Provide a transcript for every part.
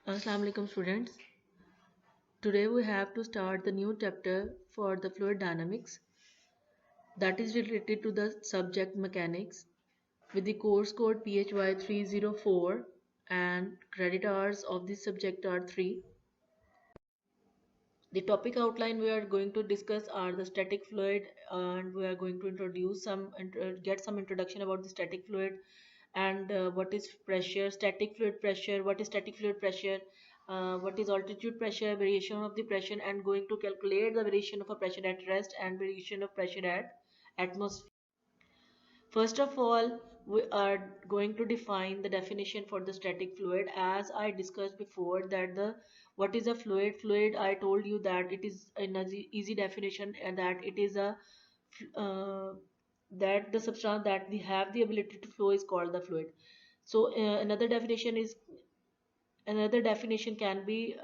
Assalamu alaikum students. Today we have to start the new chapter for the fluid dynamics that is related to the subject mechanics with the course code PHY 304 and credit hours of this subject are 3. The topic outline we are going to discuss are the static fluid, and we are going to introduce get some introduction about the static fluid and what is pressure, static fluid pressure, what is static fluid pressure, what is altitude pressure, variation of the pressure, and going to calculate the variation of a pressure at rest and variation of pressure at atmosphere. First of all, we are going to define the definition for the static fluid. As I discussed before that the what is a fluid? Fluid, I told you that it is an easy definition, and that it is a uh, that the substance that we have the ability to flow is called the fluid. So another definition can be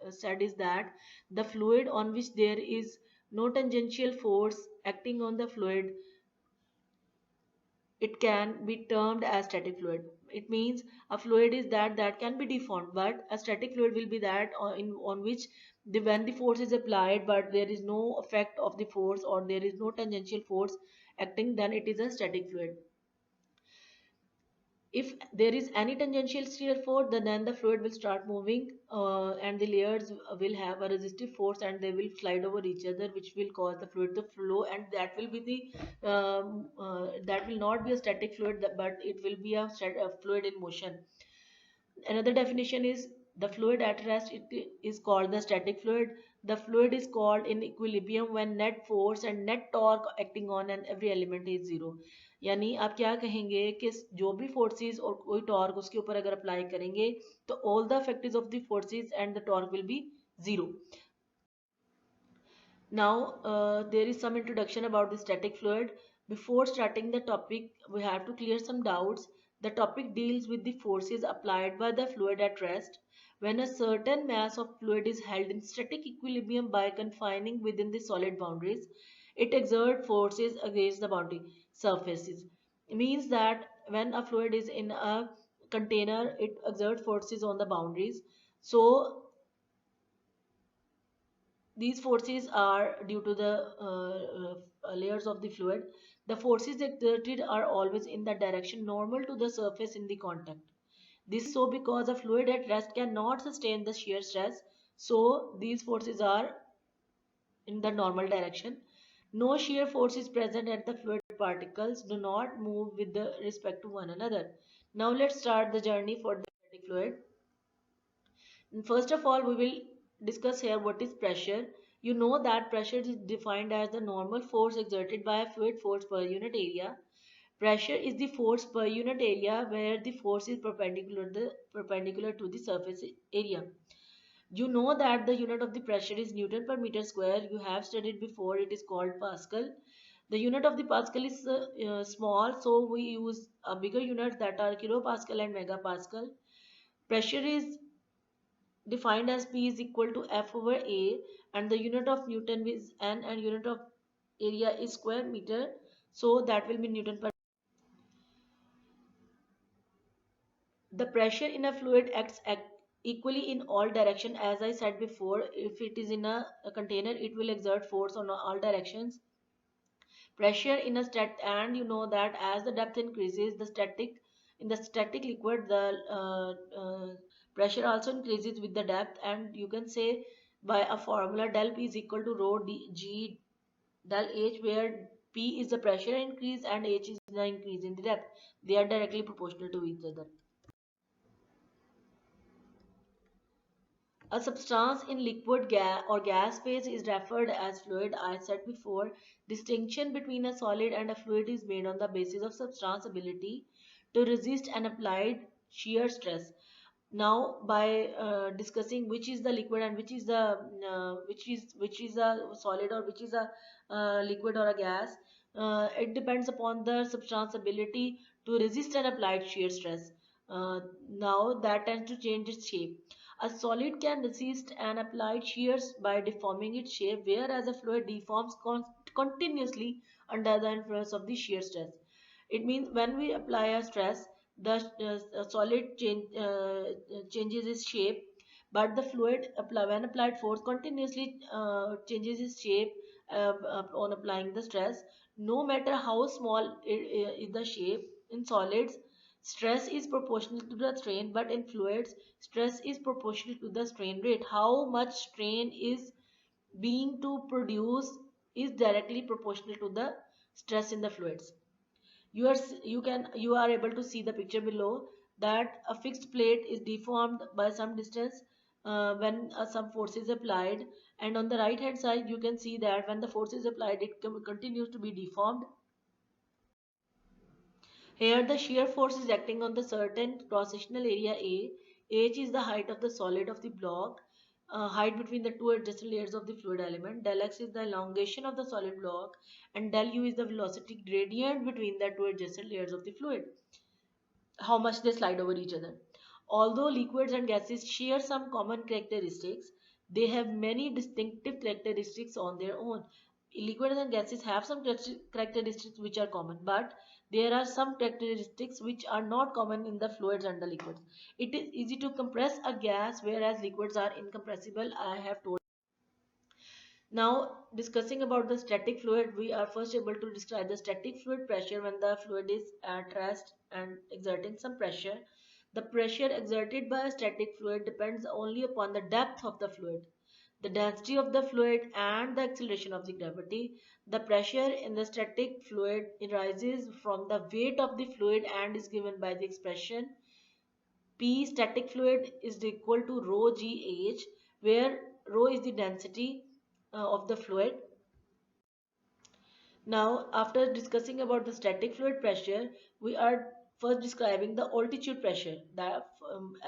said is that the fluid on which there is no tangential force acting on the fluid, it can be termed as static fluid. It means a fluid is that can be deformed, but a static fluid will be that on which when the force is applied but there is no effect of the force, or there is no tangential force acting, then it is a static fluid. If there is any tangential shear force, then the fluid will start moving, and the layers will have a resistive force and they will slide over each other, which will cause the fluid to flow, and that will be that will not be a static fluid, but it will be a fluid in motion. Another definition is the fluid at rest, it is called the static fluid. The fluid is called in equilibrium when net force and net torque acting on and every element is zero. यानी आप क्या कहेंगे कि जो भी forces और कोई torque उसके ऊपर अगर अप्लाई करेंगे तो all the factors of the forces and the torque will be zero. Now, there is some introduction about the static fluid. Before starting the topic, we have to clear some doubts. The topic deals with the forces applied by the fluid at rest. When a certain mass of fluid is held in static equilibrium by confining within the solid boundaries, it exerts forces against the boundary surfaces. It means that when a fluid is in a container, it exerts forces on the boundaries. So these forces are due to the layers of the fluid. The forces exerted are always in the direction normal to the surface in the contact. This is so because a fluid at rest cannot sustain the shear stress. So these forces are in the normal direction. No shear force is present at the fluid particles do not move with the respect to one another. Now let's start the journey for the static fluid. First of all, we will discuss here what is pressure. You know that pressure is defined as the normal force exerted by a fluid force per unit area. Pressure is the force per unit area where the force is perpendicular to the surface area. You know that the unit of the pressure is Newton per meter square. You have studied before, it is called Pascal. The unit of the Pascal is small, so we use a bigger unit that are kilopascal and megapascal. Pressure is defined as P is equal to F over A, and the unit of Newton is N, and unit of area is square meter, so that will be Newton per. The pressure in a fluid acts equally in all directions. As I said before, if it is in a container, it will exert force on all directions. Pressure in a and you know that as the depth increases, in the static liquid, the pressure also increases with the depth, and you can say by a formula del P is equal to rho d g del H, where P is the pressure increase and H is the increase in the depth. They are directly proportional to each other. A substance in liquid gas or gas phase is referred as fluid. I said before, distinction between a solid and a fluid is made on the basis of substance ability to resist an applied shear stress. Now, by discussing which is the liquid and which is the which is a solid or which is a liquid or a gas, it depends upon the substance ability to resist an applied shear stress. Now that tends to change its shape. A solid can resist an applied shears by deforming its shape, whereas a fluid deforms continuously under the influence of the shear stress. It means when we apply a stress, the solid changes its shape, but the fluid when applied force continuously changes its shape on applying the stress. No matter how small is the shape. In solids, stress is proportional to the strain, but in fluids, stress is proportional to the strain rate. How much strain is being to produce is directly proportional to the stress in the fluids. You are able to see the picture below, that a fixed plate is deformed by some distance when some force is applied, and on the right hand side you can see that when the force is applied it continues to be deformed. Here the shear force is acting on the certain cross-sectional area A. H is the height of the solid of the block, height between the two adjacent layers of the fluid element. Del X is the elongation of the solid block, and del U is the velocity gradient between the two adjacent layers of the fluid, how much they slide over each other. Although liquids and gases share some common characteristics, they have many distinctive characteristics on their own. Liquids and gases have some characteristics which are common, but there are some characteristics which are not common in the fluids and the liquids. It is easy to compress a gas, whereas liquids are incompressible, I have told. Now, discussing about the static fluid, we are first able to describe the static fluid pressure when the fluid is at rest and exerting some pressure. The pressure exerted by a static fluid depends only upon the depth of the fluid, the density of the fluid, and the acceleration of the gravity. The pressure in the static fluid arises from the weight of the fluid and is given by the expression P static fluid is equal to rho GH, where rho is the density of the fluid. Now, after discussing about the static fluid pressure, we are first describing the altitude pressure. That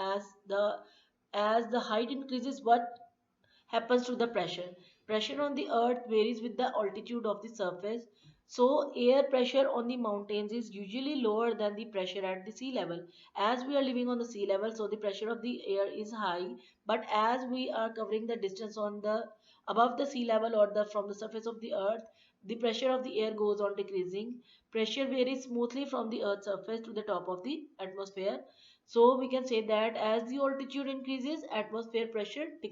as the height increases, what happens to the pressure? Pressure on the earth varies with the altitude of the surface. So air pressure on the mountains is usually lower than the pressure at the sea level. As we are living on the sea level, so the pressure of the air is high. But as we are covering the distance on the above the sea level or the from the surface of the earth, the pressure of the air goes on decreasing. Pressure varies smoothly from the earth's surface to the top of the atmosphere. So we can say that as the altitude increases, atmosphere pressure decreases.